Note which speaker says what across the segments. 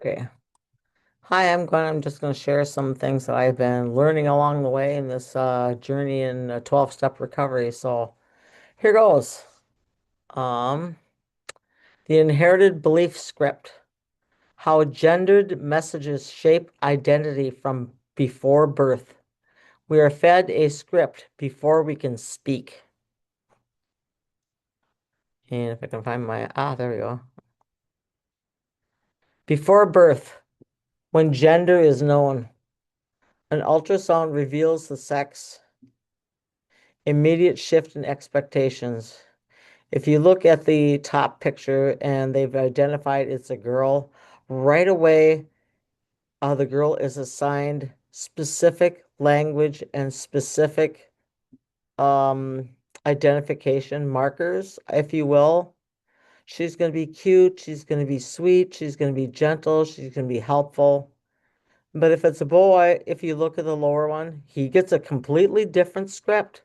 Speaker 1: Okay. Hi, I'm just going to share some things that I've been learning along the way in this journey in 12-step recovery. So here goes. Um, the inherited belief script, how gendered messages shape identity from before birth. We are fed a script before we can speak. And if I can find there we go. Before birth, when gender is known, an ultrasound reveals the sex, immediate shift in expectations. If you look at the top picture and they've identified it's a girl, right away, the girl is assigned specific language and specific um, identification markers, if you will. She's going to be cute, she's going to be sweet, she's going to be gentle, she's going to be helpful. But if it's a boy, if you look at the lower one, he gets a completely different script.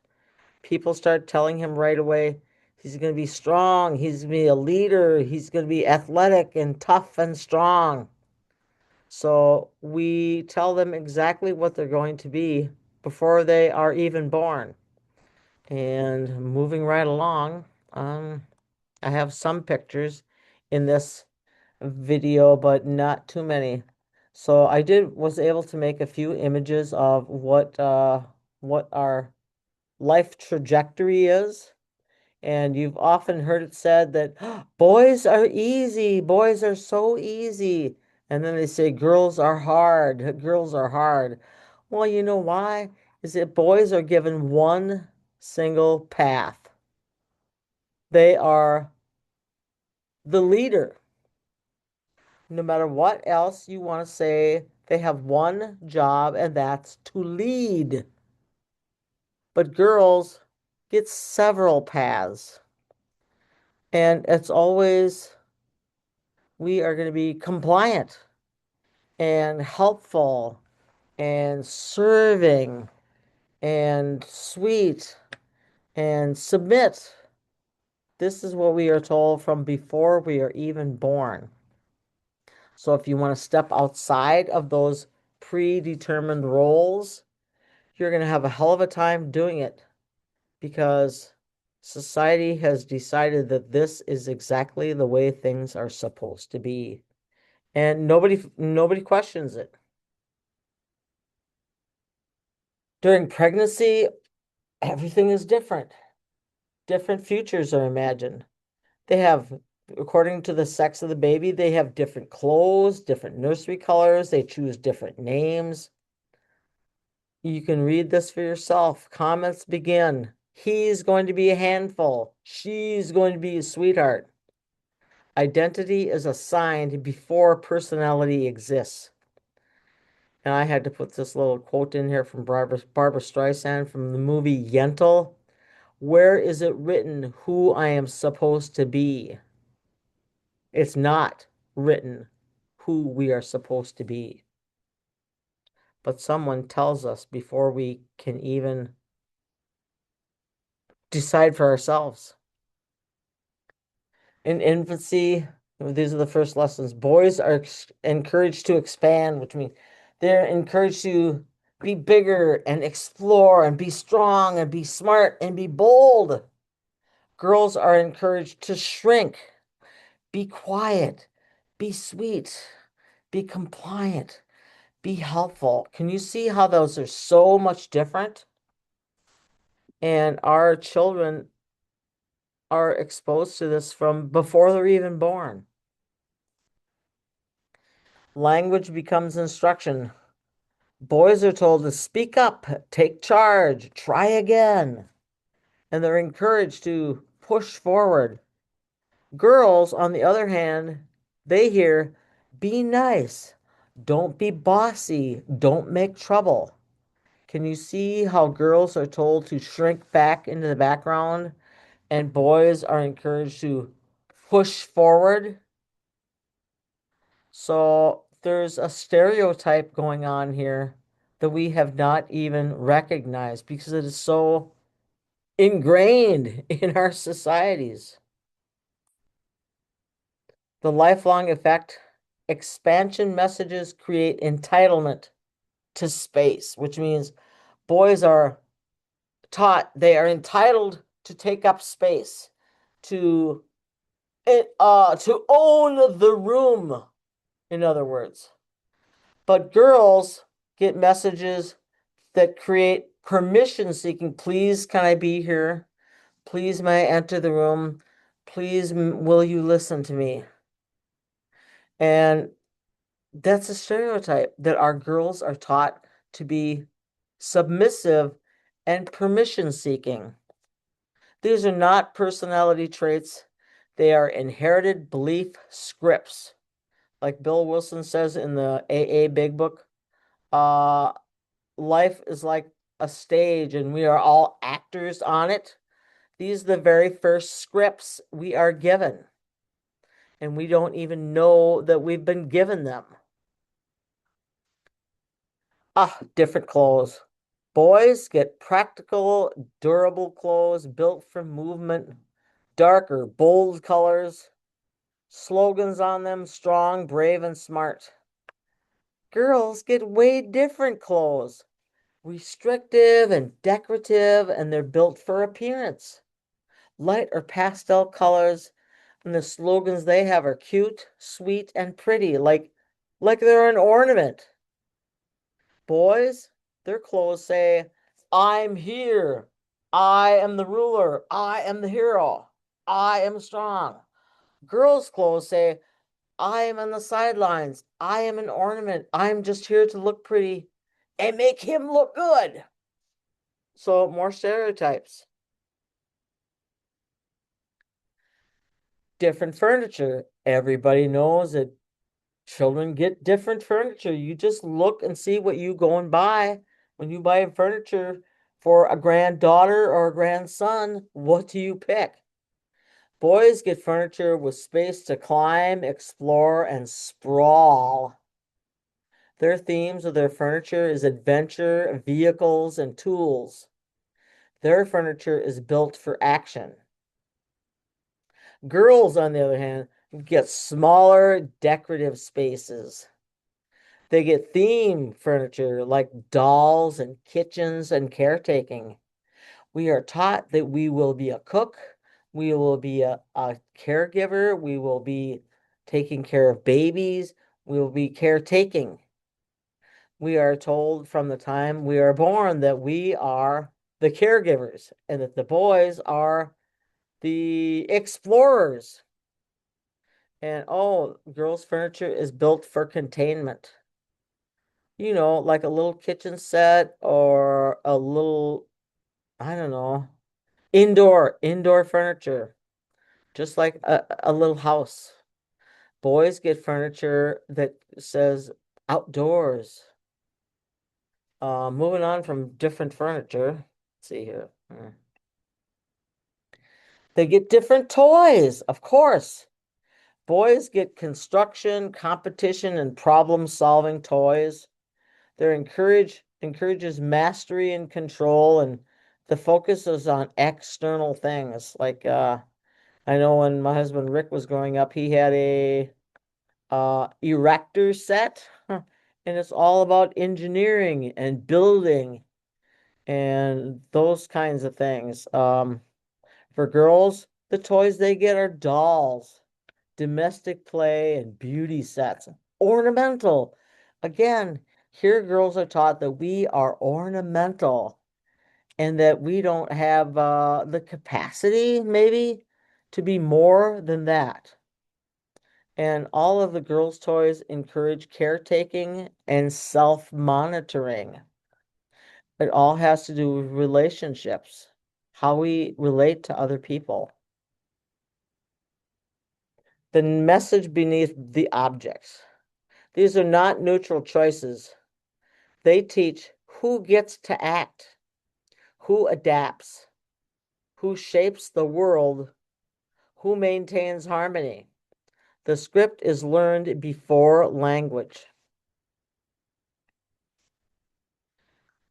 Speaker 1: People start telling him right away he's going to be strong, he's going to be a leader, he's going to be athletic and tough and strong. So we tell them exactly what they're going to be before they are even born. And moving right along, I have some pictures in this video, but not too many. So was able to make a few images of what our life trajectory is. And you've often heard it said that boys are easy, boys are so easy. And then they say girls are hard, girls are hard. Well, you know why? Is that boys are given one single path. They are the leader. No matter what else you want to say, they have one job, and that's to lead. But girls get several paths. And it's always we are going to be compliant and helpful and serving and sweet and submit. This is what we are told from before we are even born. So if you want to step outside of those predetermined roles, you're going to have a hell of a time doing it because society has decided that this is exactly the way things are supposed to be. And nobody questions it. During pregnancy, everything is different. Different futures are imagined. They have, according to the sex of the baby, they have different clothes, different nursery colors, they choose different names. You can read this for yourself. Comments begin. He's going to be a handful. She's going to be a sweetheart. Identity is assigned before personality exists. And I had to put this little quote in here from Barbara Streisand from the movie Yentl. Where is it written who I am supposed to be? It's not written who we are supposed to be. But someone tells us before we can even decide for ourselves. In infancy, these are the first lessons. Boys are encouraged to expand, which means they're encouraged to be bigger and explore and be strong and be smart and be bold. Girls are encouraged to shrink, be quiet, be sweet, be compliant, be helpful. Can you see how those are so much different? And our children are exposed to this from before they're even born. Language becomes instruction. Boys are told to speak up, take charge, try again, and they're encouraged to push forward. Girls, on the other hand, they hear, be nice, don't be bossy, don't make trouble. Can you see how girls are told to shrink back into the background and boys are encouraged to push forward? So there's a stereotype going on here that we have not even recognized because it is so ingrained in our societies. The lifelong effect expansion messages create entitlement to space, which means boys are taught they are entitled to take up space, to to own the room, in other words. But girls get messages that create permission seeking. Please, can I be here? Please, may I enter the room? Please, will you listen to me? And that's a stereotype that our girls are taught to be submissive and permission seeking. These are not personality traits. They are inherited belief scripts. Like Bill Wilson says in the AA Big Book, uh, life is like a stage and we are all actors on it. These are the very first scripts we are given, and we don't even know that we've been given them. Different clothes. Boys get practical, durable clothes built for movement, darker, bold colors, slogans on them, strong, brave, and smart. Girls get way different clothes, restrictive and decorative, and they're built for appearance. Light or pastel colors, and the slogans they have are cute, sweet, and pretty, like they're an ornament. Boys, their clothes say, I'm here. I am the ruler. I am the hero. I am strong. Girls' clothes say, I am on the sidelines. I am an ornament. I'm just here to look pretty and make him look good. So, more stereotypes. Different furniture. Everybody knows that children get different furniture. You just look and see what you go and buy. When you buy furniture for a granddaughter or a grandson, what do you pick? Boys get furniture with space to climb, explore, and sprawl. Their themes of their furniture is adventure, vehicles, and tools. Their furniture is built for action. Girls, on the other hand, get smaller, decorative spaces. They get theme furniture like dolls and kitchens and caretaking. We are taught that we will be a cook, we will be a caregiver, we will be taking care of babies, we will be caretaking. We are told from the time we are born that we are the caregivers and that the boys are the explorers. And oh, girls' furniture is built for containment. Like a little kitchen set or a little, I don't know, indoor furniture, just like a little house. Boys get furniture that says outdoors. Moving on from different furniture. Let's see here. They get different toys, of course. Boys get construction, competition, and problem-solving toys. They're encourages mastery and control, and the focus is on external things. Like I know when my husband Rick was growing up, he had a erector set, and it's all about engineering and building and those kinds of things. For girls, the toys they get are dolls, domestic play, and beauty sets. Ornamental. Again, here girls are taught that we are ornamental and that we don't have the capacity, maybe, to be more than that. And all of the girls' toys encourage caretaking and self-monitoring. It all has to do with relationships, how we relate to other people. The message beneath the objects. These are not neutral choices. They teach who gets to act, who adapts, who shapes the world, who maintains harmony. The script is learned before language.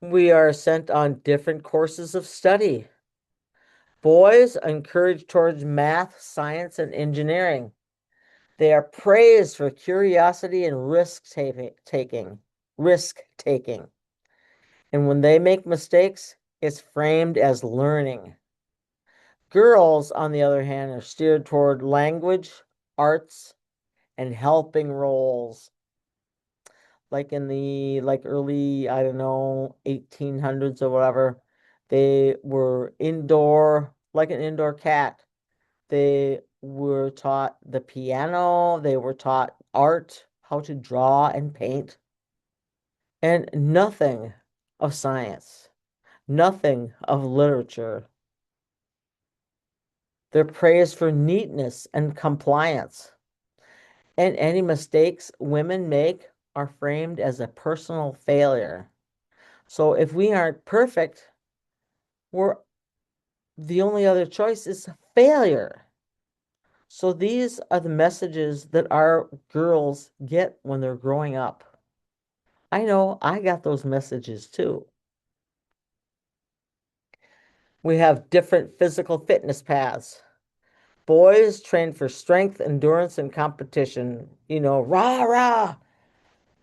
Speaker 1: We are sent on different courses of study. Boys encouraged towards math, science, and engineering. They are praised for curiosity and risk taking. And when they make mistakes, it's framed as learning. Girls, on the other hand, are steered toward language, arts, and helping roles. Like in the early, I don't know, 1800s or whatever, they were indoor, like an indoor cat. They were taught the piano, they were taught art, how to draw and paint, and nothing of science, nothing of literature. They're praised for neatness and compliance. And any mistakes women make are framed as a personal failure. So if we aren't perfect, we're the only other choice is failure. So these are the messages that our girls get when they're growing up. I know I got those messages too. We have different physical fitness paths. Boys train for strength, endurance, and competition. Rah, rah.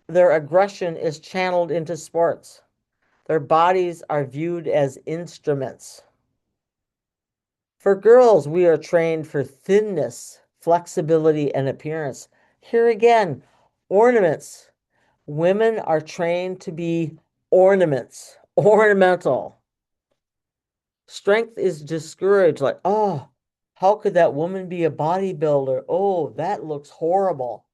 Speaker 1: Their aggression is channeled into sports. Their bodies are viewed as instruments. For girls, we are trained for thinness, flexibility, and appearance. Here again, ornaments. Women are trained to be ornaments, ornamental. Strength is discouraged, like, oh, how could that woman be a bodybuilder? Oh, that looks horrible.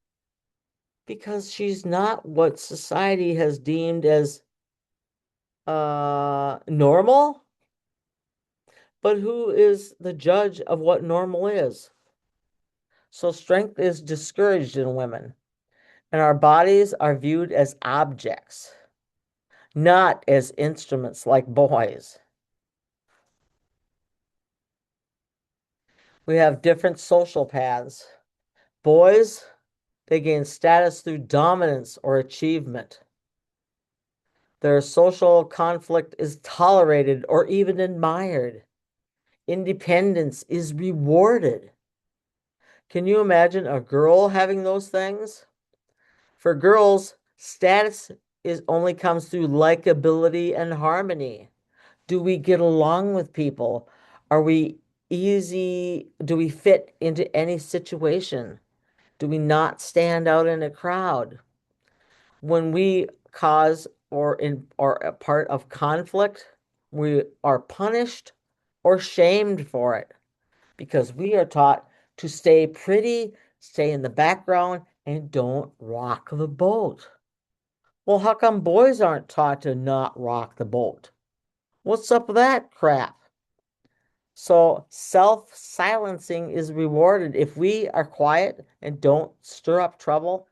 Speaker 1: Because she's not what society has deemed as normal. But who is the judge of what normal is? So strength is discouraged in women, and our bodies are viewed as objects, not as instruments like boys. We have different social paths. Boys, they gain status through dominance or achievement. Their social conflict is tolerated or even admired. Independence is rewarded. Can you imagine a girl having those things? For girls, status is only comes through likability and harmony. Do we get along with people? Are we easy? Do we fit into any situation? Do we not stand out in a crowd? When we cause or a part of conflict, we are punished or shamed for it because we are taught to stay pretty, stay in the background, and don't rock the boat. Well, how come boys aren't taught to not rock the boat? What's up with that crap? So self-silencing is rewarded. If we are quiet and don't stir up trouble,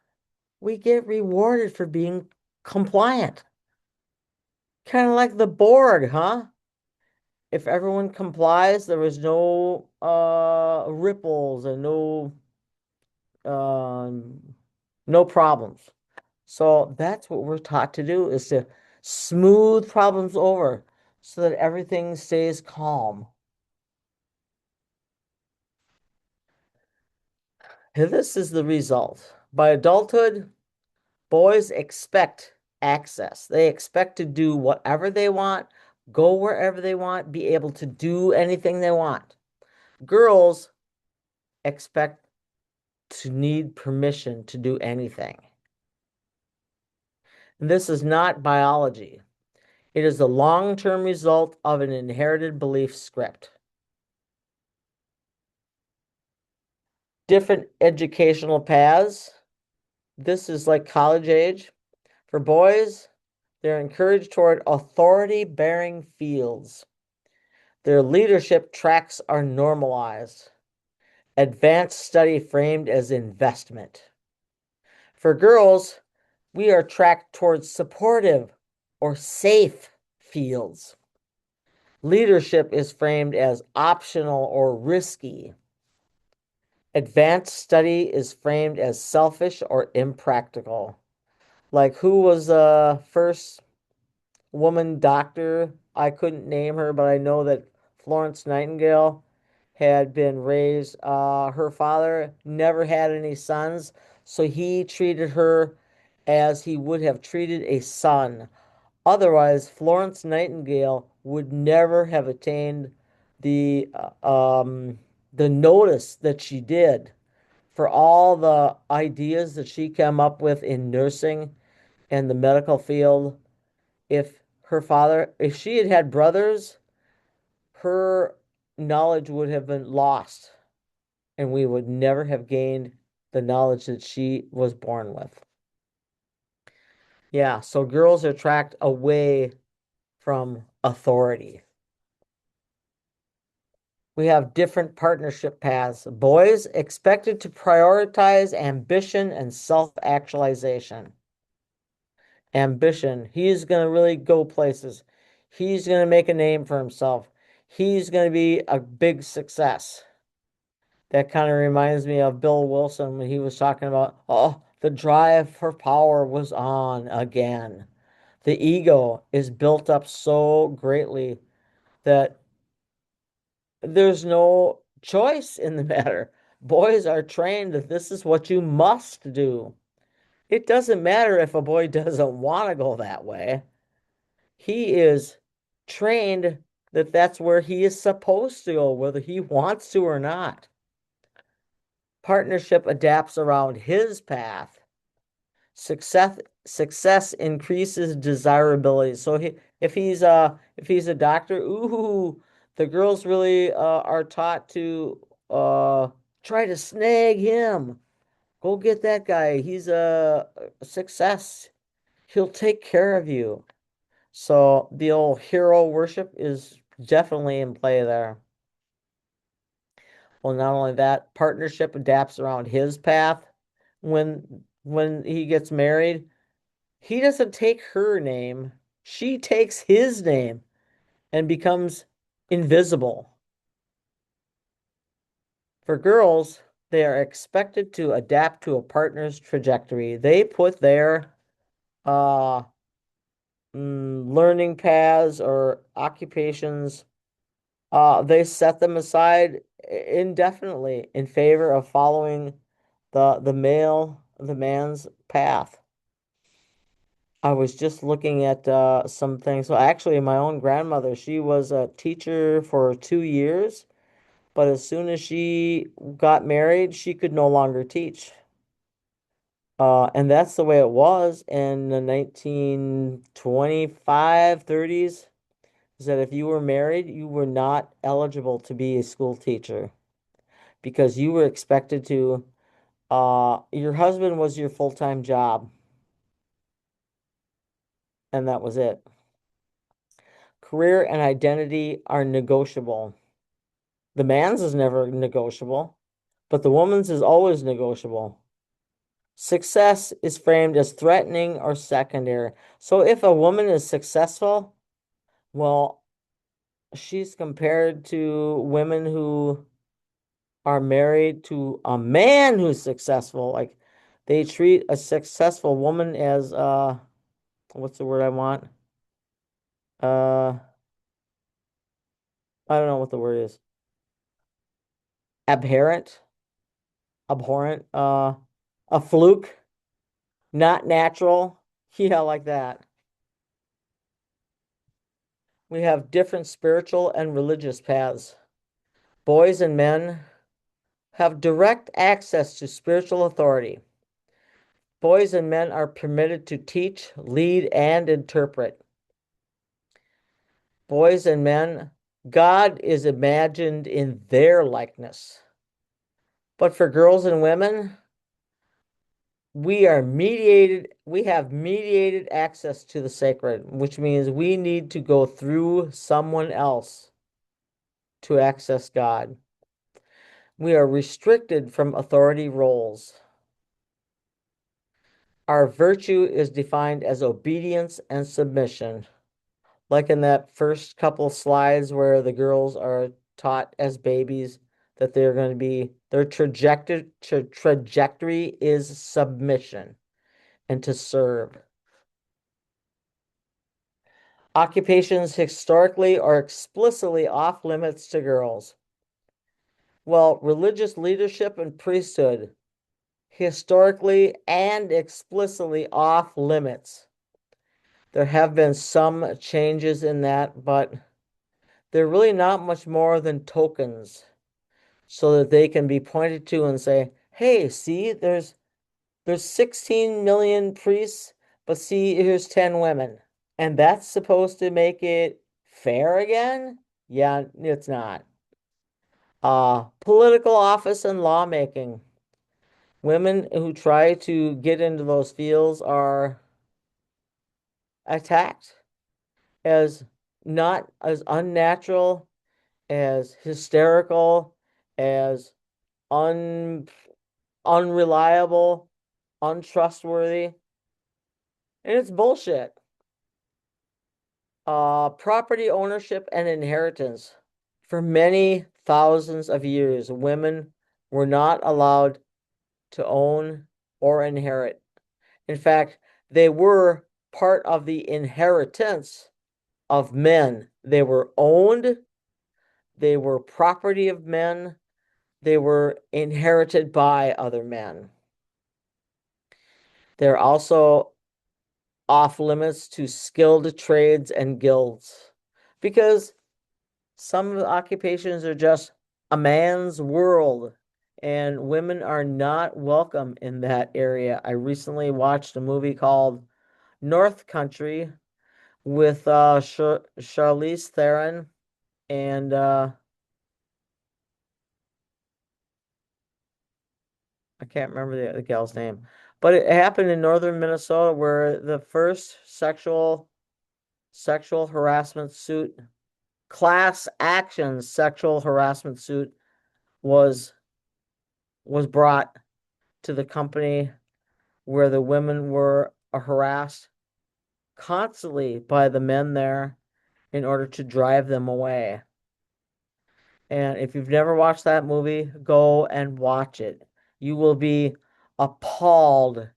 Speaker 1: we get rewarded for being compliant. Kind of like the Borg, huh? If everyone complies, there is no ripples and no problems. So that's what we're taught to do is to smooth problems over so that everything stays calm. And this is the result. By adulthood, boys expect access. They expect to do whatever they want, go wherever they want, be able to do anything they want. Girls expect to need permission to do anything. And this is not biology. It is the long-term result of an inherited belief script. Different educational paths. This is like college age. For boys, they're encouraged toward authority-bearing fields. Their leadership tracks are normalized. Advanced study framed as investment. For girls, we are tracked towards supportive or safe fields. Leadership is framed as optional or risky. Advanced study is framed as selfish or impractical. Like who was the first woman doctor? I couldn't name her, but I know that Florence Nightingale had been raised, her father never had any sons, so he treated her as he would have treated a son. Otherwise, Florence Nightingale would never have attained the the notice that she did for all the ideas that she came up with in nursing and the medical field. If she had had brothers, her knowledge would have been lost, and we would never have gained the knowledge that she was born with. Yeah, so girls are tracked away from authority. We have different partnership paths. Boys expected to prioritize ambition and self-actualization. Ambition. He's going to really go places. He's going to make a name for himself. He's going to be a big success. That kind of reminds me of Bill Wilson when he was talking about, oh, the drive for power was on again. The ego is built up so greatly that there's no choice in the matter. Boys are trained that this is what you must do. It doesn't matter if a boy doesn't want to go that way. He is trained that that's where he is supposed to go, whether he wants to or not. Partnership adapts around his path. Success increases desirability. So if he's a doctor, ooh, the girls really are taught to try to snag him. Go get that guy. He's a success. He'll take care of you. So the old hero worship is definitely in play there. Well, not only that, partnership adapts around his path. When he gets married, he doesn't take her name. She takes his name and becomes invisible. For girls, they are expected to adapt to a partner's trajectory. They put their uh learning paths or occupations, they set them aside indefinitely in favor of following the man's path. I was just looking at some things. So actually, my own grandmother, she was a teacher for 2 years, but as soon as she got married, she could no longer teach. And that's the way it was in the 1925, 30s, is that if you were married, you were not eligible to be a school teacher because you were expected to, your husband was your full-time job, and that was it. Career and identity are negotiable. The man's is never negotiable, but the woman's is always negotiable. Success is framed as threatening or secondary. So if a woman is successful, well, she's compared to women who are married to a man who's successful. Like they treat a successful woman as what's the word I want? Uh I don't know what the word is. Abhorrent, abhorrent, a fluke, not natural. Yeah, like that. We have different spiritual and religious paths. Boys and men have direct access to spiritual authority. Boys and men are permitted to teach, lead, and interpret. Boys and men, God is imagined in their likeness. But for girls and women, we have mediated access to the sacred, which means we need to go through someone else to access God. We are restricted from authority roles. Our virtue is defined as obedience and submission. Like in that first couple slides where the girls are taught as babies that they're going to be, their trajectory is submission and to serve. Occupations historically are explicitly off limits to girls. Well, religious leadership and priesthood, historically and explicitly off limits. There have been some changes in that, but they're really not much more than tokens so that they can be pointed to and say, hey, see, there's 16 million priests, but see, here's 10 women. And that's supposed to make it fair again? Yeah, it's not. Political office and lawmaking. Women who try to get into those fields are attacked as not as unnatural, as hysterical, as unreliable, untrustworthy, and it's bullshit. Property ownership and inheritance. For many thousands of years, women were not allowed to own or inherit. In fact, they were part of the inheritance of men. They were owned, they were property of men, they were inherited by other men. They're also off limits to skilled trades and guilds because some occupations are just a man's world and women are not welcome in that area. I recently watched a movie called North Country with Charlize Theron and I can't remember the gal's name, but it happened in northern Minnesota where the first sexual harassment suit, class action sexual harassment suit was brought to the company where the women were harassed constantly by the men there in order to drive them away. And if you've never watched that movie, go and watch it. You will be appalled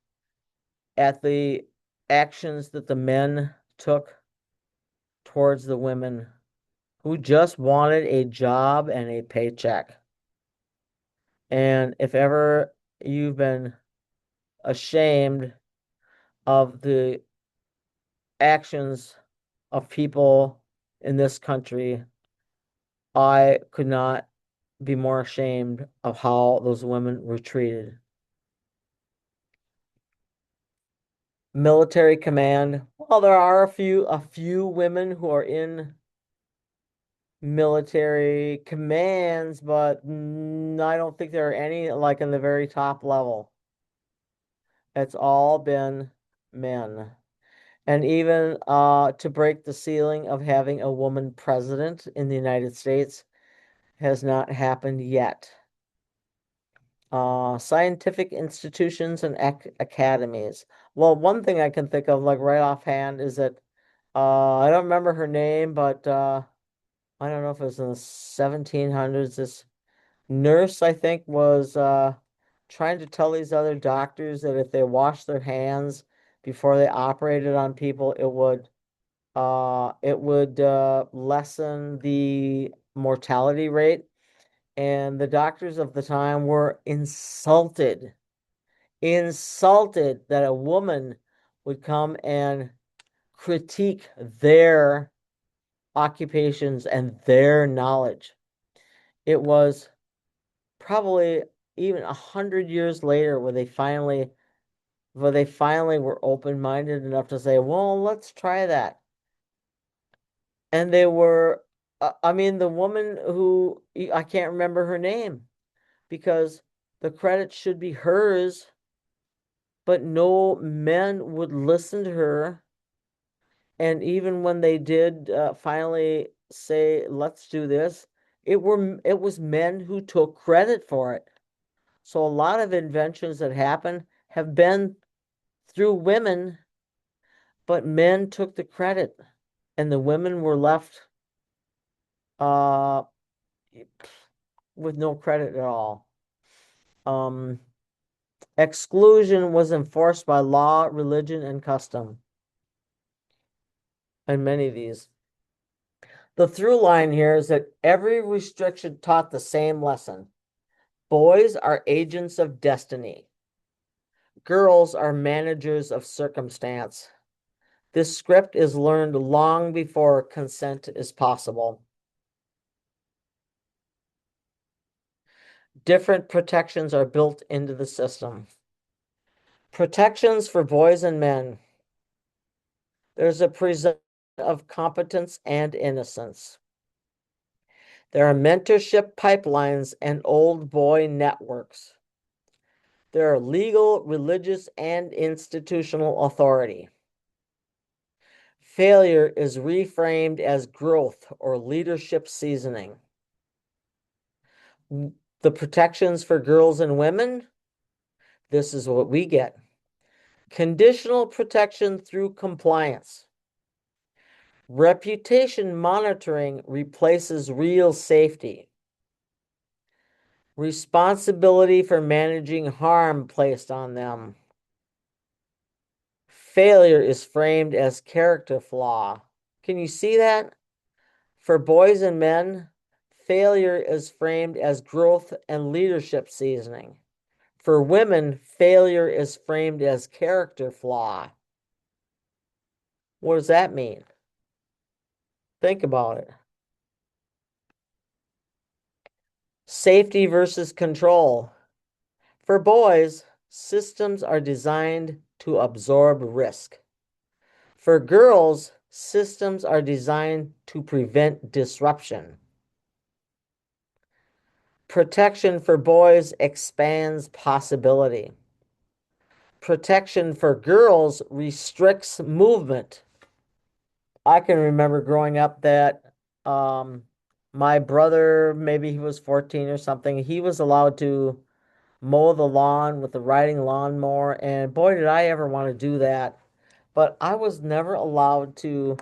Speaker 1: at the actions that the men took towards the women who just wanted a job and a paycheck. And if ever you've been ashamed of the actions of people in this country, I could not be more ashamed of how those women were treated. Military command. Well, there are a few women who are in military commands, but I don't think there are any like in the very top level. It's all been men. And even to break the ceiling of having a woman president in the United States has not happened yet. Scientific institutions and academies. Well, one thing I can think of, like right offhand, is that I don't remember her name, but I don't know if it was in the 1700s. This nurse, I think, was trying to tell these other doctors that if they washed their hands before they operated on people, it would lessen the mortality rate. And the doctors of the time were insulted that a woman would come and critique their occupations and their knowledge. It was probably even 100 years later where they finally were open-minded enough to say, well, let's try that. And they were, I mean, the woman who, I can't remember her name because the credit should be hers, but no men would listen to her. And even when they did finally say, let's do this, it was men who took credit for it. So a lot of inventions that happen have been through women, but men took the credit and the women were left uh with no credit at all. Um, Exclusion was enforced by law, religion, and custom in many of these. The through line here is that every restriction taught the same lesson. Boys are agents of destiny. Girls are managers of circumstance. This script is learned long before consent is possible. Different protections are built into the system. Protections for boys and men. There's a presumption of competence and innocence. There are mentorship pipelines and old boy networks. There are legal, religious, and institutional authority. Failure is reframed as growth or leadership seasoning. The protections for girls and women, this is what we get. Conditional protection through compliance. Reputation monitoring replaces real safety. Responsibility for managing harm placed on them. Failure is framed as character flaw. Can you see that? For boys and men, failure is framed as growth and leadership seasoning. For women, failure is framed as character flaw. What does that mean? Think about it. Safety versus control. For boys, systems are designed to absorb risk. For girls, systems are designed to prevent disruption. Protection for boys expands possibility. Protection for girls restricts movement. I can remember growing up that my brother, maybe he was 14 or something, he was allowed to mow the lawn with the riding lawnmower, and boy, did I ever want to do that. But I was never allowed to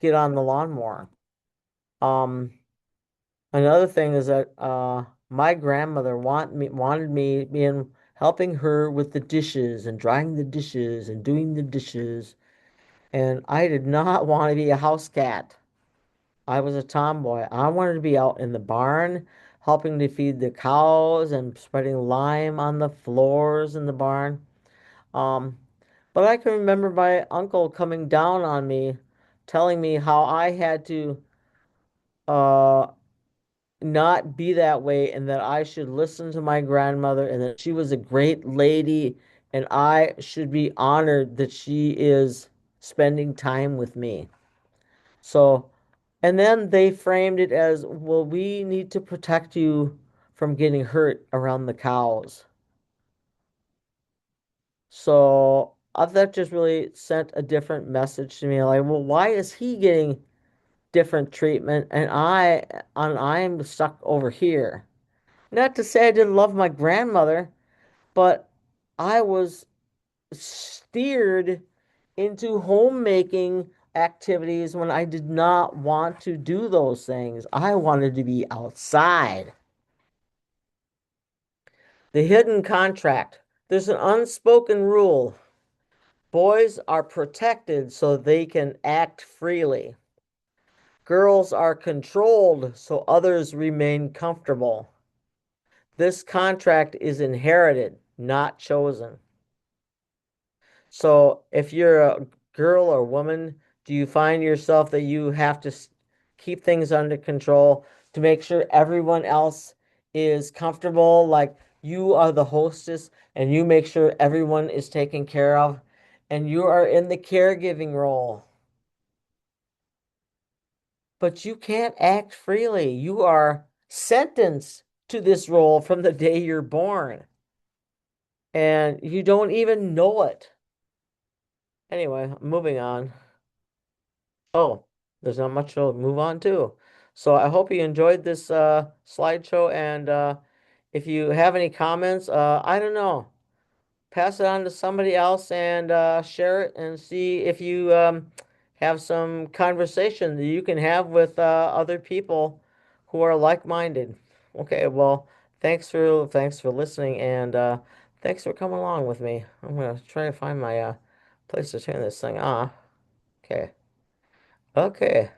Speaker 1: get on the lawnmower. Um, Another thing is that my grandmother wanted me in helping her with the dishes and drying the dishes and doing the dishes. And I did not want to be a house cat. I was a tomboy. I wanted to be out in the barn helping to feed the cows and spreading lime on the floors in the barn. Um, but I can remember my uncle coming down on me, telling me how I had to uh not be that way and that I should listen to my grandmother and that she was a great lady and I should be honored that she is spending time with me. So, and then they framed it as, well, we need to protect you from getting hurt around the cows. So that just really sent a different message to me. Like, well, why is he getting different treatment and I'm stuck over here? Not to say I didn't love my grandmother, but I was steered into homemaking activities when I did not want to do those things. I wanted to be outside. The hidden contract. There's an unspoken rule. Boys are protected so they can act freely. Girls are controlled so others remain comfortable. This contract is inherited, not chosen. So if you're a girl or woman, do you find yourself that you have to keep things under control to make sure everyone else is comfortable? Like you are the hostess and you make sure everyone is taken care of and you are in the caregiving role. But you can't act freely. You are sentenced to this role from the day you're born and you don't even know it. Anyway, moving on. Oh, there's not much to move on to. So I hope you enjoyed this slideshow and if you have any comments, I don't know, pass it on to somebody else and share it and see if you have some conversation that you can have with other people who are like-minded. Okay, well, thanks for listening and thanks for coming along with me. I'm gonna try to find my place to turn this thing off. Okay. Okay.